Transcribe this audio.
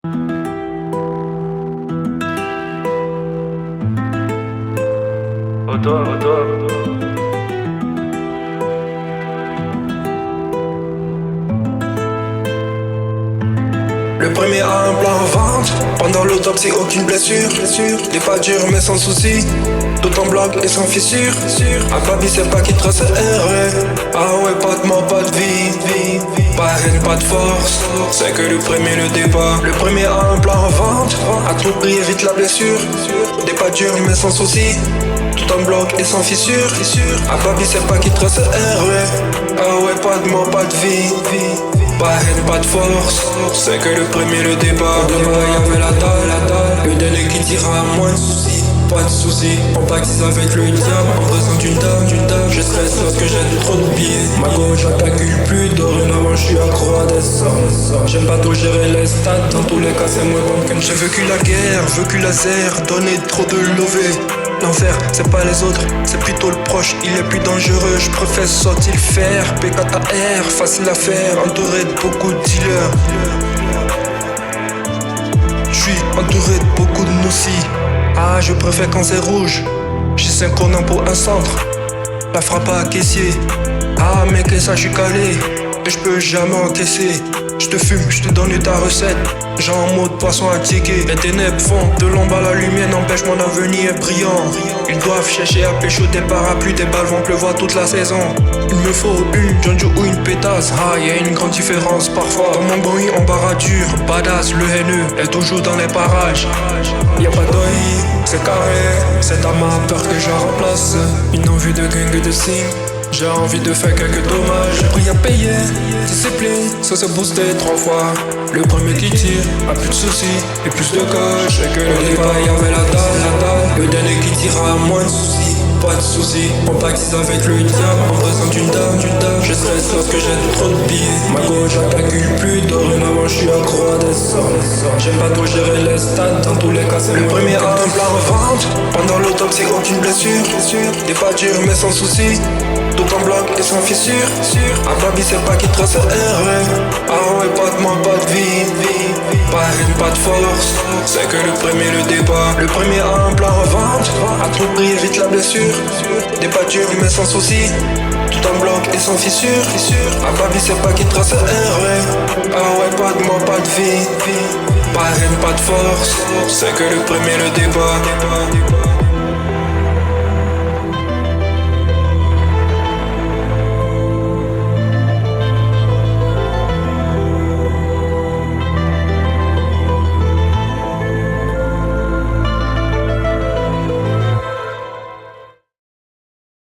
Le premier a un plan en vente. Pendant l'autopsie, aucune blessure. Des pas durs mais sans souci. Tout en bloc et sans fissure. Un papi c'est pas qui trace RR. Ah ouais, pas de mort, pas de vie. Pas haine, pas de force. C'est que le premier le débat. Le premier a un plan en vente. À tout prix évite la blessure. Des pas durs mais sans souci. Tout en bloc et sans fissure. Un papi c'est pas qui trace RR. Ah ouais, pas de mort, pas de vie. Pas haine, pas de force. C'est que le premier le débat. Y'avait la dalle. Le dernier qui dira moins de soucis. Pas de soucis, on baptise avec le diable. En présence d'une dame, je stresse lorsque j'ai trop de billets. Ma gauche j'accule plus, dorénavant je suis accro à des sommes. J'aime pas trop gérer les stats, dans tous les cas c'est moins bon qu'une. J'ai vécu la guerre, vécu la zère, donné trop de lové. L'enfer, c'est pas les autres, c'est plutôt le proche. Il est plus dangereux, je préfère sortir le fer. P4AR, facile à faire, entouré de beaucoup de dealers. Je suis entouré de beaucoup de nocis. Ah, je préfère quand c'est rouge. J'ai 5 cronins pour un centre. La frappe à caissier. Ah, mec, et ça, je suis calé. Et je peux jamais encaisser. Je te fume, je te donne ta recette. J'ai en mode poisson à ticket. Les ténèbres font de l'ombre à la lumière, n'empêche mon avenir est brillant. Ils doivent chercher à pécho des parapluies, des balles vont pleuvoir toute la saison. Il me faut une Jonjo ou une pétasse. Ah, y'a une grande différence parfois. Dans mon bruit en barature, badass, le haineux est toujours dans les parages. Y'a pas d'œil, c'est carré. C'est à ma peur que je remplace. Une envie de gang de signes. J'ai envie de faire quelques dommages. J'ai pris à payer, discipline, ça s'est boosté 3 fois. Le premier qui tire, a plus de soucis et plus de coche. Et que le débat y'avait la dalle. Le dernier qui tirera moins de soucis. Pas de soucis, on baptise avec le diable. En présence d'une dame, je stresse lorsque j'ai trop de billets. Ma gauche j'accule plus, dorénavant je suis accro à des sommes. J'aime pas trop gérer les stats, dans tous les cas c'est le premier a un plan en vente. Pendant l'autopsie aucune blessure. Des pas durs mais sans soucis. Tout en bloc et sans fissure. Un baby c'est pas qui trace RR. Ah ouais, pas de mort, pas de vie. Pas haine, pas de force. C'est que le premier le débat. Le premier a un plan en vente. À tout prix évite la blessure. Des pas durs mais sans soucis. Tout en bloc et sans fissure. Un baby c'est pas qui trace RR. Ah ouais, pas de mort, pas de vie. Pas haine, pas de force. C'est que le premier le débat.